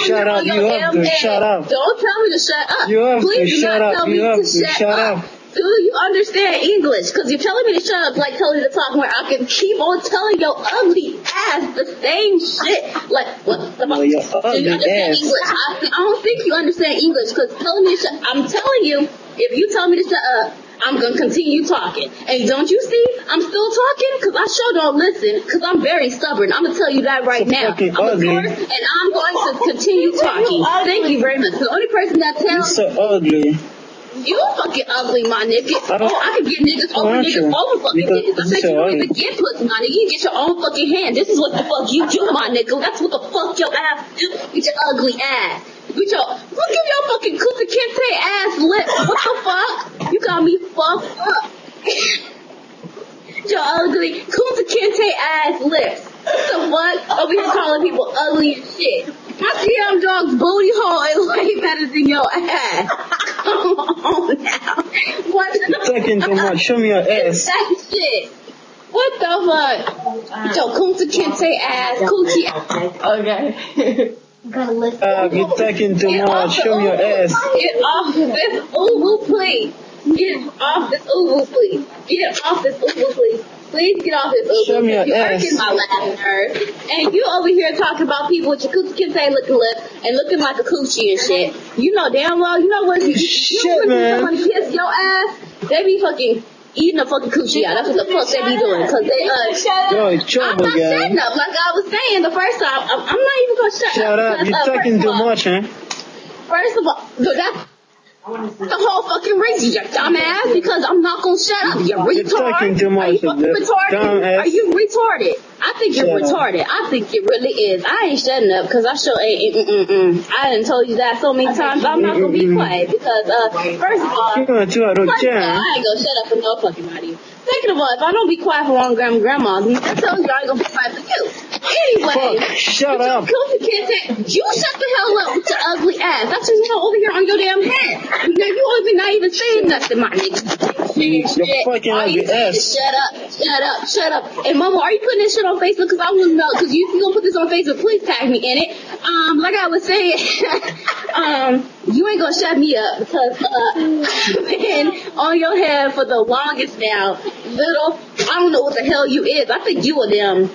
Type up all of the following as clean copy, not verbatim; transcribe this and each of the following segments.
shut up. You have to shut up. Don't tell me to shut up. You have Please to do shut not up. tell me You have to to shut up. Do you understand English? Because you're telling me to shut up, like telling me to talk more. I can keep on telling your ugly ass the same shit. Like, what the fuck? Do you understand English? I don't think you understand English, because telling me to shut up. I'm telling you, if you tell me to shut up, I'm going to continue talking. And don't you see, I'm still talking? Because I sure don't listen, because I'm very stubborn. I'm going to tell you that right now. I'm a Taurus, and I'm going to continue talking. Thank you very much. The only person that tells... You're so ugly. You fucking ugly, my nigga. I can get niggas over fucking niggas. I bet you don't even get pussy, my nigga. You get your own fucking hand. This is what the fuck you do, my nigga. That's what the fuck your ass do with your ugly ass. With your, look at your fucking Kunta Kinte ass lips. What the fuck? You got me fucked up. Your ugly Kunta Kinte ass lips. What the fuck? Over here calling people ugly and shit. My damn dog's booty hole is way better than your ass. Come on now. What the fuck? Talking too much. Show me your ass. That shit. What the fuck? Your Kunta Kinte ass, coochie ass. Okay. You're talking too much. Show me your ass. Get off this uwu, please. Get off this uwu, please. Get off this uwu, please. Please get off this uwu. Show me your You're ass. irking my last nerve. And you over here talking about people with your Kunta Kinte looking lips and looking like a coochie and shit. You know damn well, you know what? Shit, man. Somebody kiss your ass, they be fucking eating a fucking coochie out. That's what the fuck they be doing. Cause they, Yo, trouble, I'm not guy. shutting up. Like I was saying the first time, I'm not even gonna shut up. Shut up. You're talking too much, huh? First of all, that's the whole fucking reason, you dumbass, because I'm not gonna shut up. You're retarded. You're talking too much. Are you fucking retarded? Dumbass. Are you retarded? I think you're Shut up. retarded. I think it really is. I ain't shutting up because I sure ain't. I done told you that so many times. I'm not gonna be quiet because, first of all, I ain't gonna shut up for no fucking body. Second of all, if I don't be quiet for one grandma, then I tell you I ain't gonna be quiet for you. Anyway, shut up. You shut the hell up with your ugly ass. That's just over here on your damn head. You not even saying nothing, my nigga. You're fucking ugly ass. Shut up. And mama, are you putting this shit on Facebook? Because I want to know. Because if you gonna put this on Facebook, please tag me in it. Like I was saying, you ain't gonna shut me up because I've been on your head for the longest now. Little, I don't know what the hell you is. I think you a damn.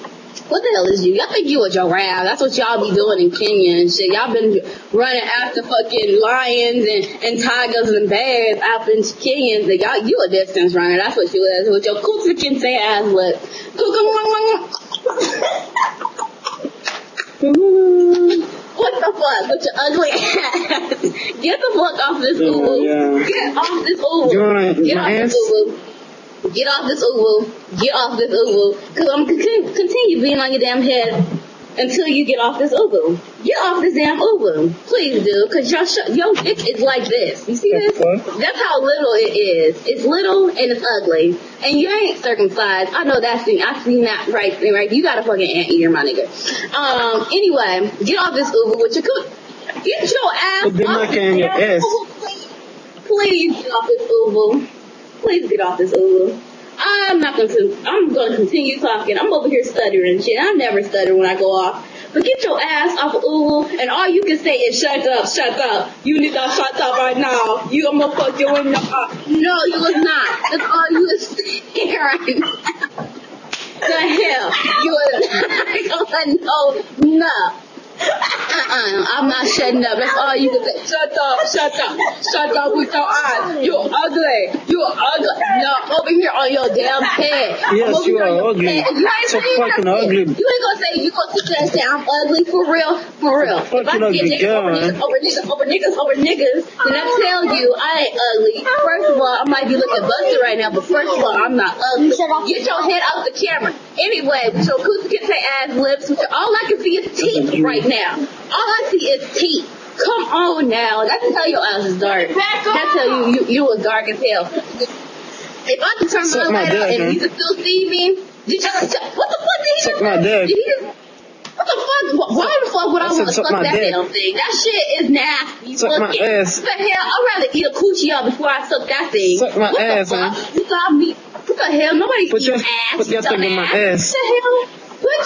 What the hell is you? I think you a giraffe. That's what y'all be doing in Kenya and shit. Y'all been running after fucking lions and tigers and bears out in Kenya. Y'all, you a distance runner. That's what you is. With your Kunta Kinte ass lip. What the fuck? With your ugly ass. Get the fuck off this uwu. Yeah. Get off this uwu. Get off this uwu. Get off this uwu. Get off this uwu. Because I'm going to continue being on your damn head until you get off this uwu. Get off this damn uwu. Please do. Because your dick is like this. You see this? That's how little it is. It's little and it's ugly. And you ain't circumcised. I know that thing. I seen that right. You got a fucking anteater, my nigga. Anyway, get off this uwu with your get your ass off this uwu. Please get off this uwu. Please get off this uwu. I'm gonna continue talking. I'm over here stuttering shit. I never stutter when I go off. But get your ass off of uwu, and all you can say is shut up, shut up. You need to shut up right now. I'm gonna fuck you in the No, you was not. That's all you was saying right now. The hell? You was no. I'm not shutting up. That's all you can say. Shut up with your eyes. You're ugly. No, over here on your damn head. Yes, you are ugly. You ain't so fucking ugly. You ain't gonna say you gonna sit there and say I'm ugly for real. If I get niggas over niggas, then I tell you I ain't ugly. First of all, I might be looking busted right now, but first of all, I'm not ugly. Get your head out the camera. Anyway, with your Kunta Kinte ass lips, all I can see is teeth right now. All I see is teeth. Come on now. That's how your ass is dark. That's how you was dark as hell. If I could turn my light out and you could still see me, what the fuck did he suck my dick? What the fuck? Why the fuck would I want to suck that damn thing? That shit is nasty. Suck my ass. What the hell? I'd rather eat a coochie up before I suck that thing. Suck my ass, man. You got me. What the hell? Nobody eats ass. Put your thing in my ass. What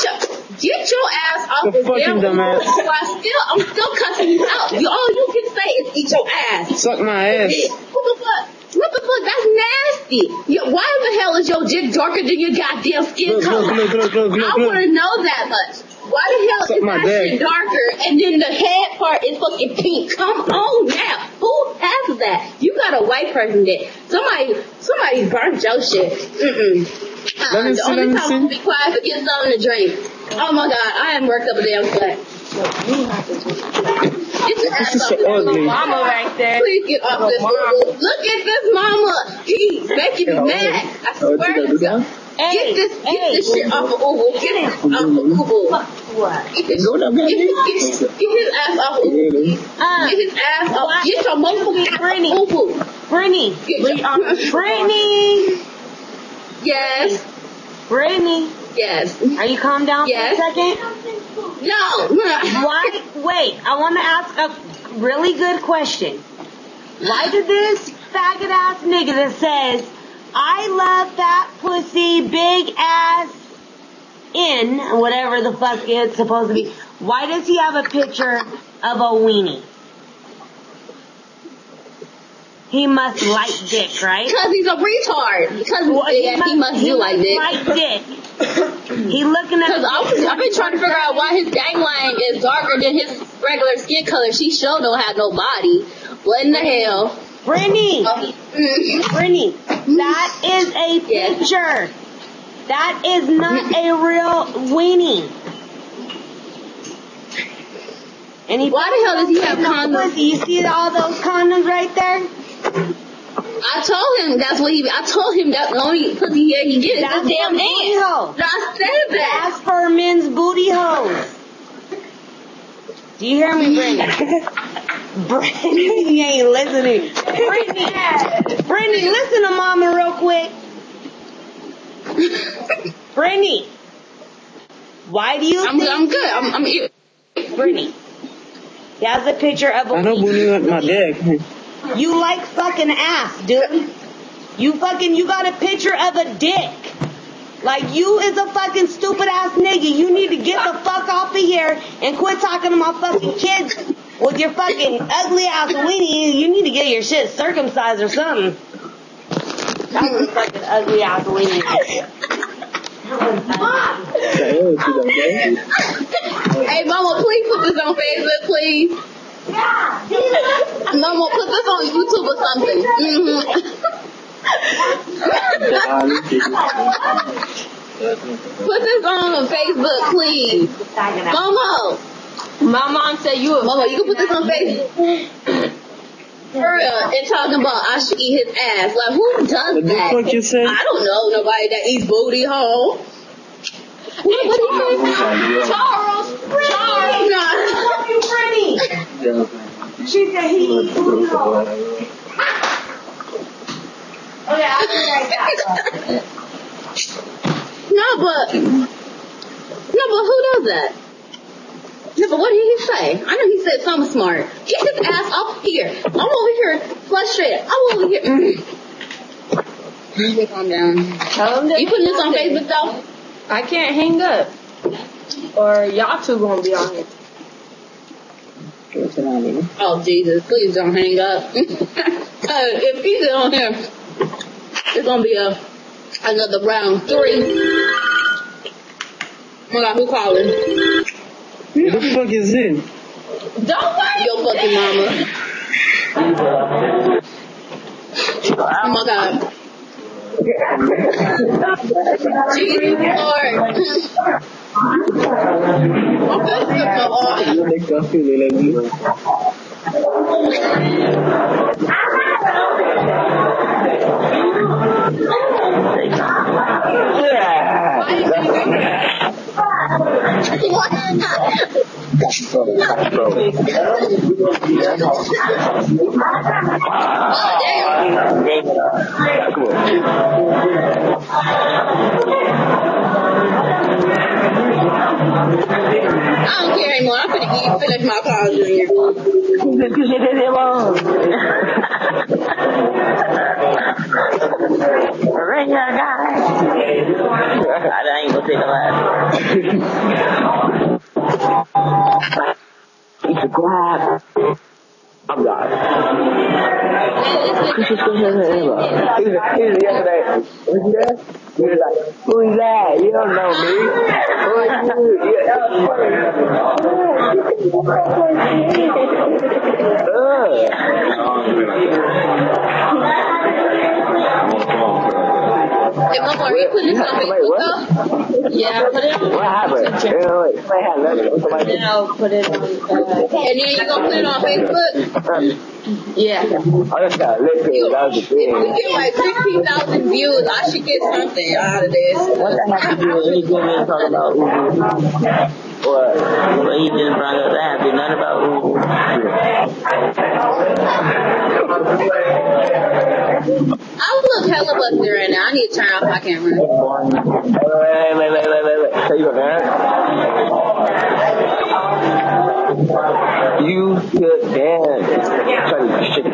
the hell? Get your ass off The the fucking damn dumbass. so I'm still cussing you out. All you can say is eat your ass. Suck my ass. What the fuck? What the fuck? That's nasty. Why the hell is your dick darker than your goddamn skin color? I want to know that much. Why the hell Suck is my that dick. shit darker and then the head part is fucking pink? Come on now. Who has that? You got a white person there. Somebody burnt your shit. Let me The only see. time to be quiet is get something to drink. Oh my god, I am worked up a damn sweat. Get your ass This is off so this ugly. mama right there. Please get off this mama. Look at this mama. He's making me mad. I swear to God. Get this shit off of Ubu. Get it off of Ubu. What? Get his ass off of Ubu. Get his ass off. Get your motherfucking Ubu. Brittany. Brittany. Yes. Brittany. Yes. Are you calm down for a second? No. Why? Wait, I want to ask a really good question. Why did this faggot ass nigga that says, I love fat pussy, big ass, in, whatever the fuck it's supposed to be, why does he have a picture of a weenie? He must like dick, right? Because he's a retard. Because he must do like dick. Like dick. He looking at. Because I've been trying to figure out why his gangline is darker than his regular skin color. She sure don't have no body. What in the hell? Brittany, Brittany, that is a picture. That is not a real weenie. And why the hell does he have condoms? You see all those condoms right there? I told him that's what he. I told him that the only pussy here he gets is this damn booty hole. I said that. That's for men's booty holes. Do you hear me, Brittany? Brittany, you ain't listening. Brittany, listen to Mama real quick. Brittany, why do you? I'm good. I'm here. Brittany, that's a picture of a. I know Booty like my dick. You like fucking ass, dude. You got a picture of a dick. Like, you is a fucking stupid ass nigga. You need to get the fuck off of here and quit talking to my fucking kids with your fucking ugly ass weenie. You need to get your shit circumcised or something. That was fucking ugly ass weenie. Hey, Mama, please put this on Facebook, please. Mama, put this on YouTube or something. Put this on Facebook, please. Mama. My mom said Mama, you can put this on Facebook. For real, and talking about I should eat his ass. Like, who does that? What the fuck you say? I don't know nobody that eats booty hole. What do you say? Charles. No. Fuck you, Brittany. She said he eats booty hole. Okay, I'll be right back. No, but who does that? No, but what did he say? I know he said something smart. Get his ass off here. I'm over here frustrated. I'm over here. Calm down. Tell him that You putting this on Facebook though? I can't hang up. Or y'all two gonna be on here. Oh Jesus, please don't hang up. If he's on here, it's gonna be another round 3. Oh my God, who calling? Who the fuck is it? Don't worry. Your fucking mama. Oh my God. Jesus Lord. don't care anymore. I'm finna finish my Carl Jr. Ring your guy. I ain't gonna say the last. It's a grab. I'm not. He's yesterday. Was he there? He was like, who is that? You don't know me. Who are you? Hey, Mama, are you putting this on Facebook though? Yeah, put it on. What happened? Somebody had nothing. Then I'll put it on. And then you gonna put it on Facebook? Yeah. I just got lit to it. That was the If thing. we get like 15,000 views, I should get something out of this. What the heck did you really give me talking about Ubu? What? Well, he just brought up that. Did nothing about Ubu. I look hella busted right now. I need to turn off my camera. Wait. So you a man? You should dance. Try to shit.